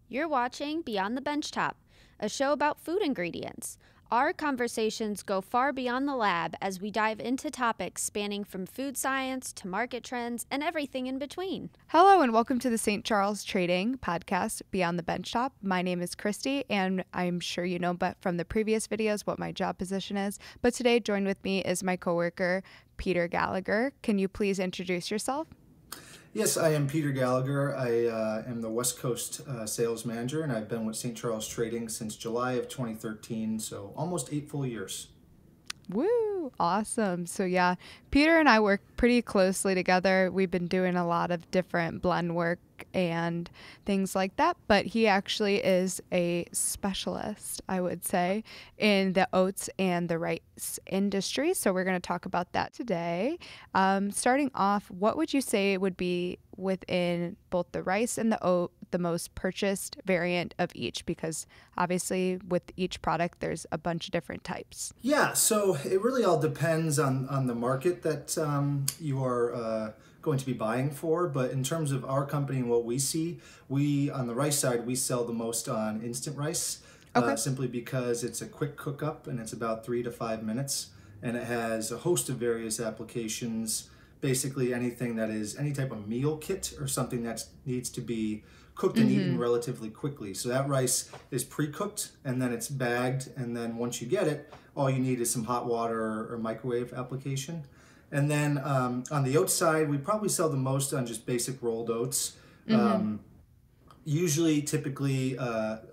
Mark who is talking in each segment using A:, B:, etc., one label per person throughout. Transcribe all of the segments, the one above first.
A: You're watching Beyond the Benchtop, a show about food ingredients. Our conversations go far beyond the lab as we dive into topics spanning from food science to market trends and everything in between.
B: Hello and welcome to the St. Charles Trading podcast, Beyond the Benchtop. My name is Kristi, and I'm sure you know but from the previous videos what my job position is. But today, joined with me is my coworker, Peter Gallagher. Can you please introduce yourself?
C: Yes, I am Peter Gallagher. I am the West Coast sales manager, and I've been with St. Charles Trading since July of 2013, so almost 8 full years.
B: Woo! Awesome. So yeah, Peter and I work pretty closely together. We've been doing a lot of different blend work and things like that, but he actually is a specialist, I would say, in the oats and the rice industry. So we're going to talk about that today. Starting off, what would you say would be within both the rice and the oat the most purchased variant of each? Because obviously with each product there's a bunch of different types.
C: Yeah, so it really all depends on the market that you are going to be buying for. But in terms of our company and what we see, we on the rice side, we sell the most on instant rice.
B: Okay.
C: Simply because it's a quick cook up and it's about 3 to 5 minutes, and it has a host of various applications. Basically anything that is any type of meal kit or something that needs to be cooked and eaten relatively quickly. So that rice is pre-cooked and then it's bagged, and then once you get it, all you need is some hot water or microwave application. And then on the oats side, we probably sell the most on just basic rolled oats. Usually, typically,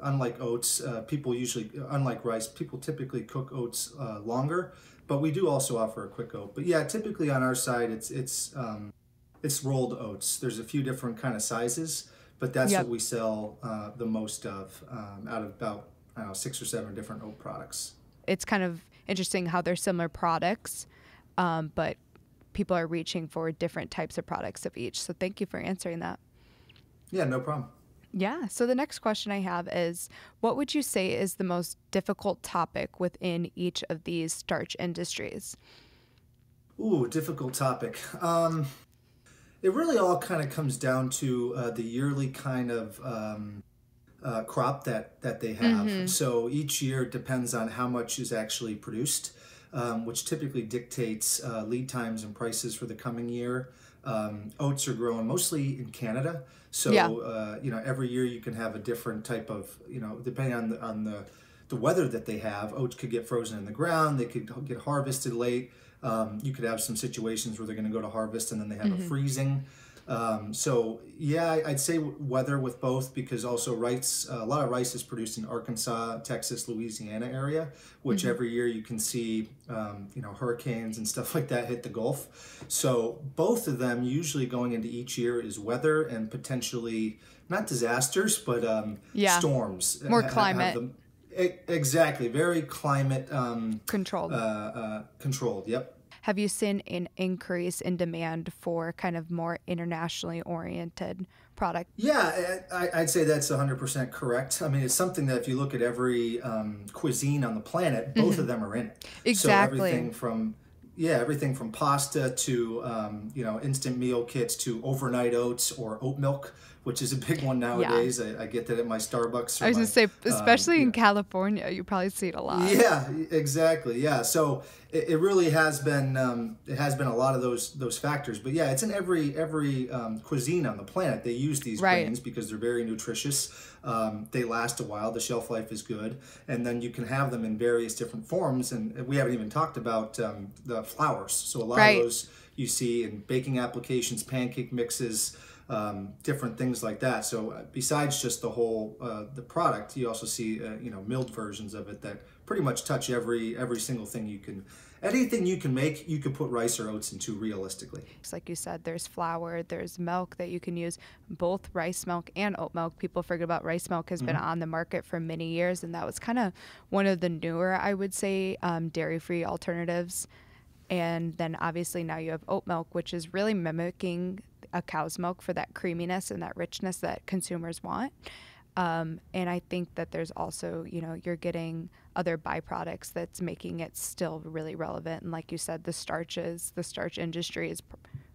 C: unlike oats, unlike rice, people typically cook oats longer, but we do also offer a quick oat. But yeah, typically on our side, it's rolled oats. There's a few different kind of sizes, but that's what we sell the most of out of about, I don't know, 6 or 7 different oat products.
B: It's kind of interesting how they're similar products, but people are reaching for different types of products of each. So thank you for answering that.
C: Yeah, no problem.
B: Yeah. So the next question I have is, what would you say is the most difficult topic within each of these starch industries?
C: Ooh, difficult topic. It really all kind of comes down to the yearly kind of crop that they have. So each year it depends on how much is actually produced, which typically dictates lead times and prices for the coming year. Oats are grown mostly in Canada. So, every year you can have a different type of, depending on the weather that they have, oats could get frozen in the ground. They could get harvested late. You could have some situations where they're going to go to harvest and then they have a freezing. I'd say weather with both, because also rice, a lot of rice is produced in Arkansas, Texas, Louisiana area, which every year you can see, hurricanes and stuff like that hit the Gulf. So both of them usually going into each year is weather and potentially not disasters, but storms.
B: More climate.
C: Exactly. Very climate
B: Controlled.
C: Controlled. Yep.
B: Have you seen an increase in demand for kind of more internationally oriented product?
C: Yeah, I'd say that's 100% correct. I mean, it's something that if you look at every cuisine on the planet, both of them are in it.
B: Exactly.
C: So everything from pasta to instant meal kits to overnight oats or oat milk, which is a big one nowadays. I get that at my Starbucks.
B: I was going to say, especially in California, you probably see it a lot.
C: Yeah, exactly. Yeah, so it really has been a lot of those factors. But yeah, it's in every cuisine on the planet. They use these grains because they're very nutritious. They last a while. The shelf life is good, and then you can have them in various different forms. And we haven't even talked about the flours. So a lot of those you see in baking applications, pancake mixes. Different things like that. So besides just the whole the product, you also see milled versions of it that pretty much touch every single thing you can. Anything you can make, you could put rice or oats into realistically.
B: Just like you said, there's flour, there's milk that you can use, both rice milk and oat milk. People forget about rice milk has been on the market for many years, and that was kind of one of the newer, I would say, dairy-free alternatives. And then obviously now you have oat milk, which is really mimicking a cow's milk for that creaminess and that richness that consumers want. And I think that there's also, you're getting other byproducts that's making it still really relevant. And like you said, the starch industry is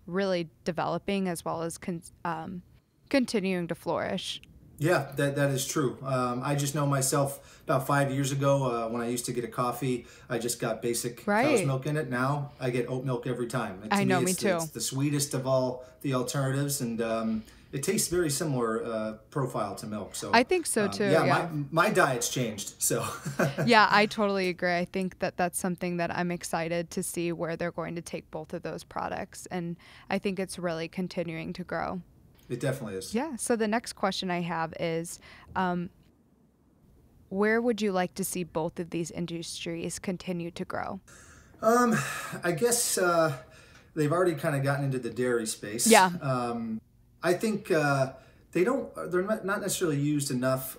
B: really developing as well as continuing to flourish.
C: Yeah, that is true. I just know myself about 5 years ago when I used to get a coffee, I just got basic cow's
B: Right.
C: milk in it. Now I get oat milk every time. And
B: I
C: to
B: know,
C: me,
B: me
C: it's
B: too.
C: the sweetest of all the alternatives, and it tastes very similar profile to milk.
B: I
C: So
B: think so too.
C: yeah,
B: Yeah.
C: my diet's changed. So
B: Yeah, I totally agree. I think that that's something that I'm excited to see where they're going to take both of those products. And I think it's really continuing to grow.
C: it definitely is.
B: Yeah. So the next question I have is, where would you like to see both of these industries continue to grow?
C: I guess they've already kind of gotten into the dairy space.
B: Yeah.
C: I think they're not necessarily used enough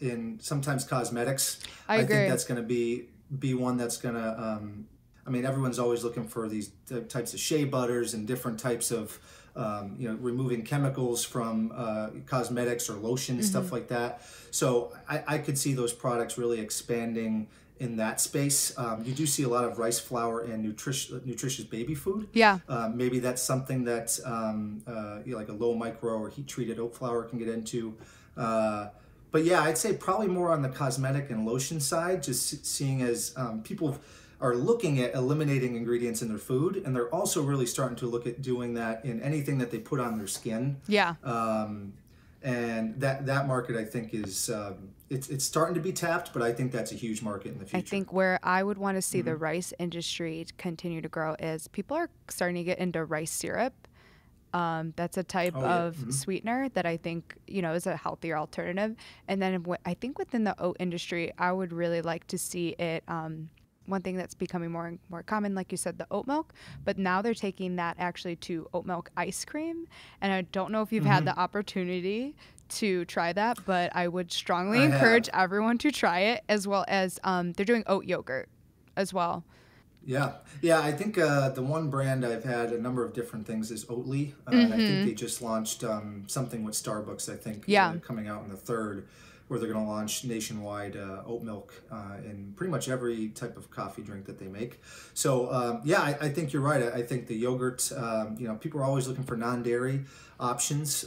C: in sometimes cosmetics.
B: I agree.
C: think that's going to be one that's going to. I mean, everyone's always looking for these types of shea butters and different types of removing chemicals from cosmetics or lotion, stuff like that. So I could see those products really expanding in that space. You do see a lot of rice flour and nutritious baby food.
B: Yeah.
C: Maybe that's something that like a low micro or heat treated oat flour can get into. But yeah, I'd say probably more on the cosmetic and lotion side, just seeing as people are looking at eliminating ingredients in their food, and they're also really starting to look at doing that in anything that they put on their skin.
B: Yeah.
C: And that market, I think, is it's starting to be tapped, but I think that's a huge market in the future.
B: I think where I would want to see the rice industry continue to grow is people are starting to get into rice syrup. That's a type of sweetener that I think, is a healthier alternative. And then I think within the oat industry, I would really like to see it. One thing that's becoming more and more common, like you said, the oat milk, but now they're taking that actually to oat milk ice cream. And I don't know if you've had the opportunity to try that, but I would strongly encourage everyone to try it, as well as they're doing oat yogurt as well.
C: Yeah. I think the one brand I've had a number of different things is Oatly. And I think they just launched something with Starbucks, I think, coming out in the third, where they're going to launch nationwide oat milk in pretty much every type of coffee drink that they make. So I think you're right. I think the yogurt, people are always looking for non-dairy options.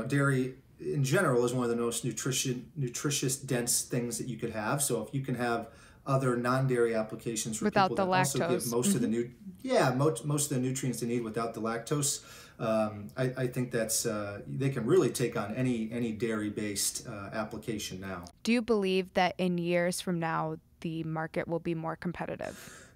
C: Dairy in general is one of the most nutritious, dense things that you could have. So if you can have other non-dairy applications for
B: Without
C: people
B: the
C: that also
B: lactose.
C: give most of the most of the nutrients they need without the lactose, I think that's they can really take on any dairy-based application now.
B: Do you believe that in years from now the market will be more competitive?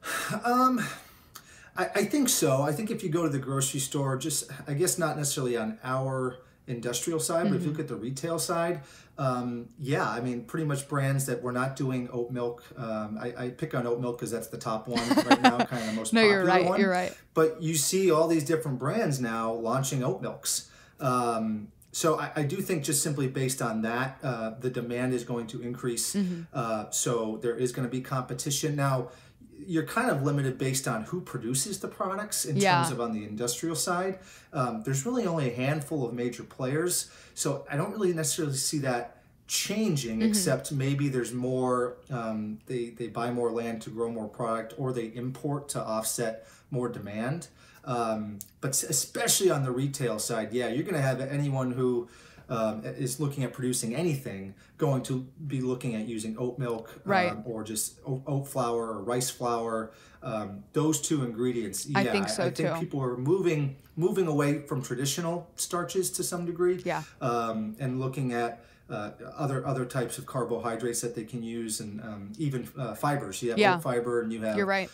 C: I think so. I think if you go to the grocery store, just I guess not necessarily on our industrial side, but if you look at the retail side, I mean, pretty much brands that we're not doing oat milk. I pick on oat milk because that's the top one right now, kind of the most popular one.
B: You're right.
C: But you see all these different brands now launching oat milks. So I do think just simply based on that, the demand is going to increase. So there is going to be competition. Now, you're kind of limited based on who produces the products in terms of on the industrial side. There's really only a handful of major players. So I don't really necessarily see that changing, except maybe there's more, they buy more land to grow more product, or they import to offset more demand. But especially on the retail side, you're going to have anyone who is looking at producing anything going to be looking at using oat milk, or just oat flour or rice flour. Those two ingredients.
B: I think so too.
C: I think people are moving away from traditional starches to some degree. And looking at other types of carbohydrates that they can use, and even fibers. You have oat fiber, and you have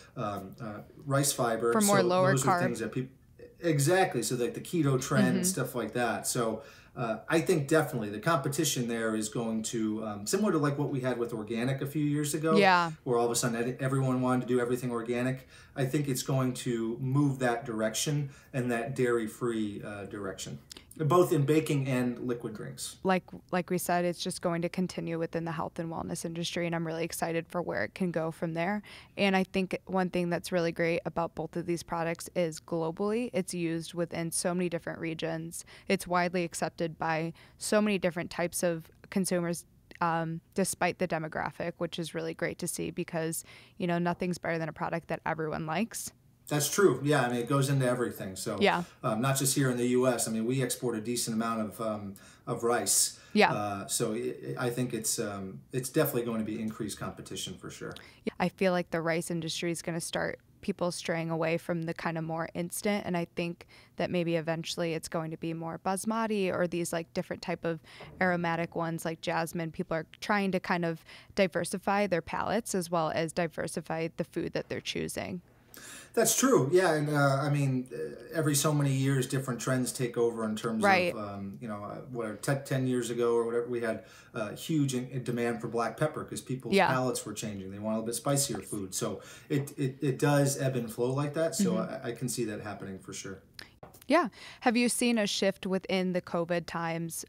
C: rice fiber
B: for more lower
C: those
B: carb.
C: Are things that people exactly. So like the keto trend and stuff like that. So I think definitely the competition there is going to similar to like what we had with organic a few years ago. Where all of a sudden everyone wanted to do everything organic. I think it's going to move that direction, and that dairy-free direction, both in baking and liquid drinks.
B: Like we said, it's just going to continue within the health and wellness industry, and I'm really excited for where it can go from there. And I think one thing that's really great about both of these products is globally, it's used within so many different regions. It's widely accepted by so many different types of consumers, despite the demographic, which is really great to see, because nothing's better than a product that everyone likes.
C: That's true. Yeah, I mean, it goes into everything. So
B: Yeah.
C: not just here in the U.S. I mean, we export a decent amount of rice.
B: Yeah.
C: So I think it's definitely going to be increased competition for sure.
B: I feel like the rice industry is going to start people straying away from the kind of more instant, and I think that maybe eventually it's going to be more basmati or these like different type of aromatic ones like jasmine. People are trying to kind of diversify their palates as well as diversify the food that they're choosing.
C: That's true. Yeah, and I mean, every so many years, different trends take over in terms
B: Right.
C: of, 10 years ago or whatever, we had huge demand for black pepper because people's
B: Yeah.
C: palates were changing. They want a little bit spicier food. So it does ebb and flow like that. So I can see that happening for sure.
B: Yeah. Have you seen a shift within the COVID times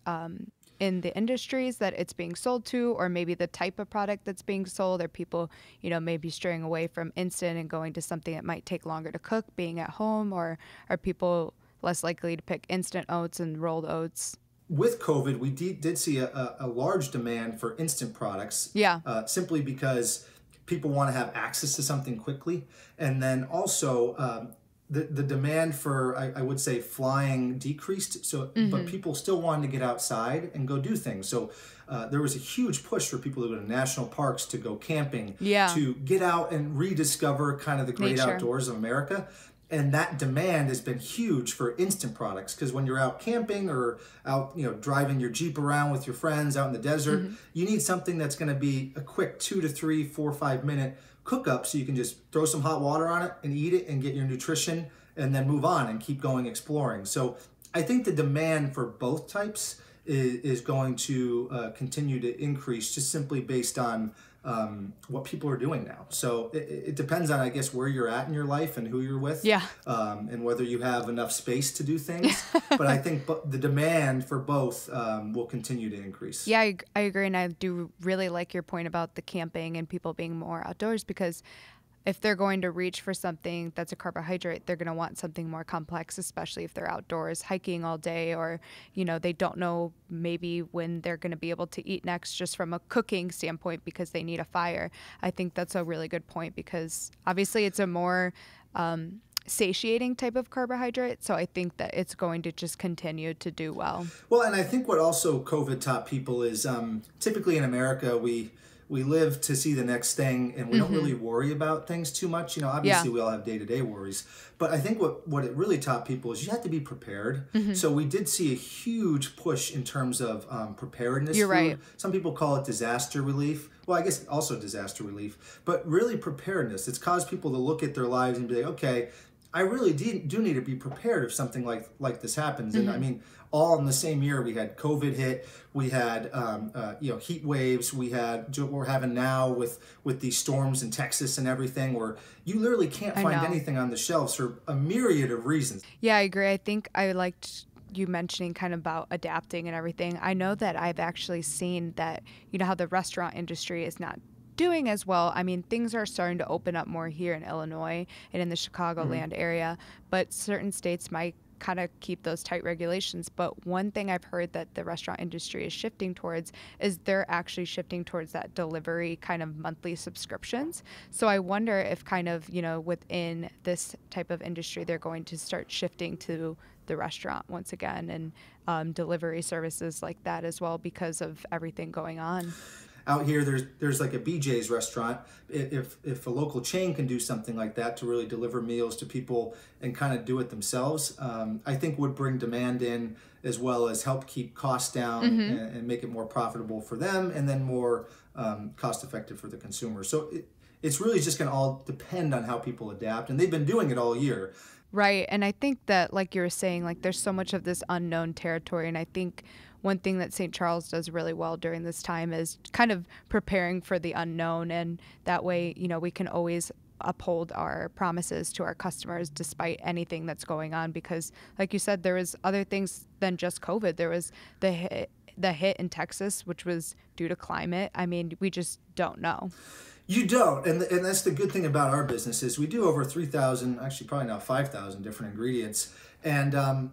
B: in the industries that it's being sold to, or maybe the type of product that's being sold? Are people, maybe straying away from instant and going to something that might take longer to cook, being at home, or are people less likely to pick instant oats and rolled oats?
C: With COVID, we did see a large demand for instant products.
B: Yeah.
C: Simply because people want to have access to something quickly. And then also the demand for, I would say, flying decreased. So, but people still wanted to get outside and go do things. So there was a huge push for people to go to national parks, to go camping,
B: Yeah.
C: to get out and rediscover kind of the great
B: Nature.
C: outdoors of America. And that demand has been huge for instant products, because when you're out camping or out, driving your Jeep around with your friends out in the desert, you need something that's going to be a quick 2 to 3, 4, 5 minute cook up, so you can just throw some hot water on it and eat it and get your nutrition and then move on and keep going exploring. So I think the demand for both types is going to continue to increase, just simply based on what people are doing now. So it depends on, I guess, where you're at in your life and who you're with,
B: Yeah.
C: and whether you have enough space to do things. But I think the demand for both will continue to increase.
B: Yeah, I agree. And I do really like your point about the camping and people being more outdoors, because if they're going to reach for something that's a carbohydrate, they're going to want something more complex, especially if they're outdoors hiking all day, or, they don't know maybe when they're going to be able to eat next, just from a cooking standpoint, because they need a fire. I think that's a really good point, because obviously it's a more satiating type of carbohydrate. So I think that it's going to just continue to do well.
C: Well, and I think what also COVID taught people is typically in America, we live to see the next thing, and we don't really worry about things too much. Obviously we all have day-to-day worries, but I think what it really taught people is you have to be prepared. So we did see a huge push in terms of preparedness.
B: You're right.
C: Some people call it disaster relief. Well, I guess also disaster relief, but really preparedness. It's caused people to look at their lives and be like, okay, I really do need to be prepared if something like this happens. And I mean, all in the same year, we had COVID hit, we had heat waves, we had what we're having now with these storms in Texas and everything, where you literally can't find anything on the shelves for a myriad of reasons.
B: Yeah, I agree. I think I liked you mentioning kind of about adapting and everything. I know that I've actually seen that, how the restaurant industry is not doing as well. I mean, things are starting to open up more here in Illinois and in the Chicagoland area, but certain states might kind of keep those tight regulations. But one thing I've heard that the restaurant industry is shifting towards is they're actually shifting towards that delivery kind of monthly subscriptions. So I wonder if kind of, within this type of industry, they're going to start shifting to the restaurant once again, and delivery services like that as well, because of everything going on.
C: Out here, there's like a BJ's restaurant. If a local chain can do something like that to really deliver meals to people and kind of do it themselves, I think would bring demand in, as well as help keep costs down and make it more profitable for them, and then more cost effective for the consumer. So it's really just going to all depend on how people adapt, and they've been doing it all year.
B: Right. And I think that, like you were saying, like there's so much of this unknown territory. And I think one thing that St. Charles does really well during this time is kind of preparing for the unknown. And that way, we can always uphold our promises to our customers despite anything that's going on. Because like you said, there was other things than just COVID. There was the hit in Texas, which was due to climate. I mean, we just don't know.
C: You don't, and that's the good thing about our business is we do over 3,000, actually probably now 5,000 different ingredients, and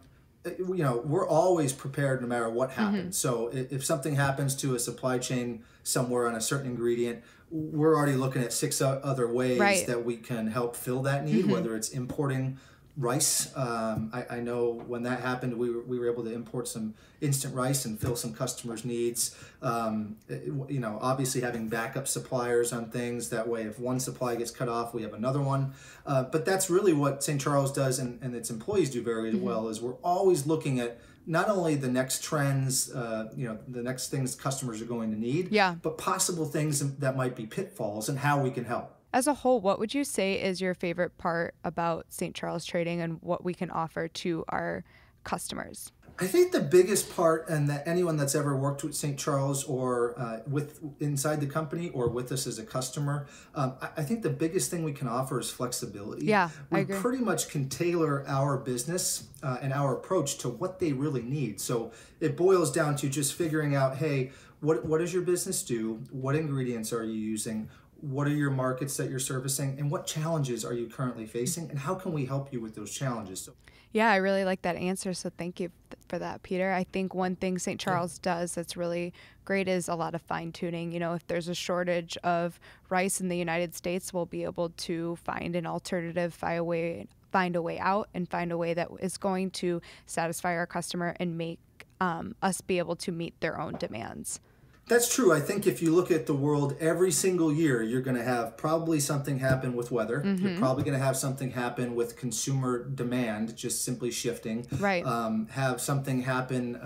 C: we're always prepared no matter what happens. So if something happens to a supply chain somewhere on a certain ingredient, we're already looking at 6 other ways that we can help fill that need, whether it's importing rice. I know when that happened, we were able to import some instant rice and fill some customers' needs. Obviously having backup suppliers on things. That way, if one supply gets cut off, we have another one. But that's really what St. Charles does, and its employees do very well, is we're always looking at not only the next trends, the next things customers are going to need, but possible things that might be pitfalls and how we can help.
B: As a whole, what would you say is your favorite part about St. Charles Trading and what we can offer to our customers?
C: I think the biggest part, and that anyone that's ever worked with St. Charles or with inside the company or with us as a customer, I think the biggest thing we can offer is flexibility.
B: Yeah,
C: we
B: I agree.
C: Pretty much can tailor our business and our approach to what they really need. So it boils down to just figuring out, hey, what does your business do? What ingredients are you using? What are your markets that you're servicing, and what challenges are you currently facing, and how can we help you with those challenges?
B: Yeah, I really like that answer, so thank you for that, Peter. I think one thing St. Charles does that's really great is a lot of fine-tuning. If there's a shortage of rice in the United States, we'll be able to find an alternative, find a way out, and find a way that is going to satisfy our customer and make us be able to meet their own demands.
C: That's true. I think if you look at the world, every single year, you're going to have probably something happen with weather. You're probably going to have something happen with consumer demand, just simply shifting.
B: Right.
C: Have something happen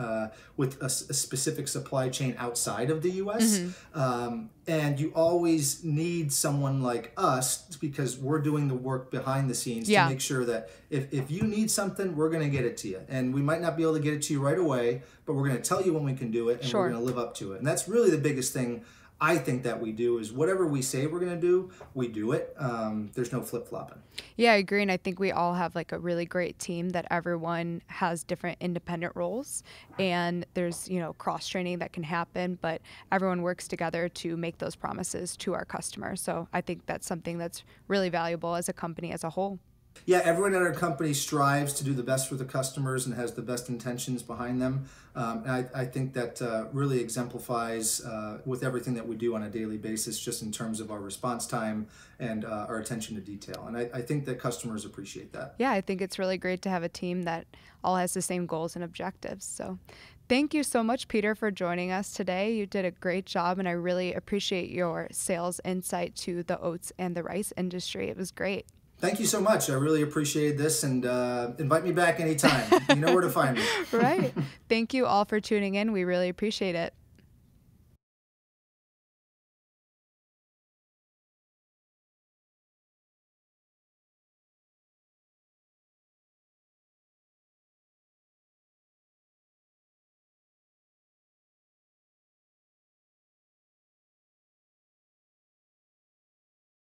C: with a specific supply chain outside of the U.S. And you always need someone like us, because we're doing the work behind the scenes to make sure that if you need something, we're going to get it to you. And we might not be able to get it to you right away, but we're going to tell you when we can do it, and we're going to live up to it. And that's really the biggest thing I think that we do, is whatever we say we're going to do, we do it. There's no flip-flopping.
B: Yeah, I agree. And I think we all have like a really great team that everyone has different independent roles, and there's, cross-training that can happen, but everyone works together to make those promises to our customers. So I think that's something that's really valuable as a company as a whole.
C: Yeah, everyone at our company strives to do the best for the customers and has the best intentions behind them. And I think that really exemplifies with everything that we do on a daily basis, just in terms of our response time and our attention to detail. And I think that customers appreciate that.
B: Yeah, I think it's really great to have a team that all has the same goals and objectives. So thank you so much, Peter, for joining us today. You did a great job, and I really appreciate your sales insight to the oats and the rice industry. It was great.
C: Thank you so much. I really appreciate this, and invite me back anytime. You know where to find me.
B: Right. Thank you all for tuning in. We really appreciate it.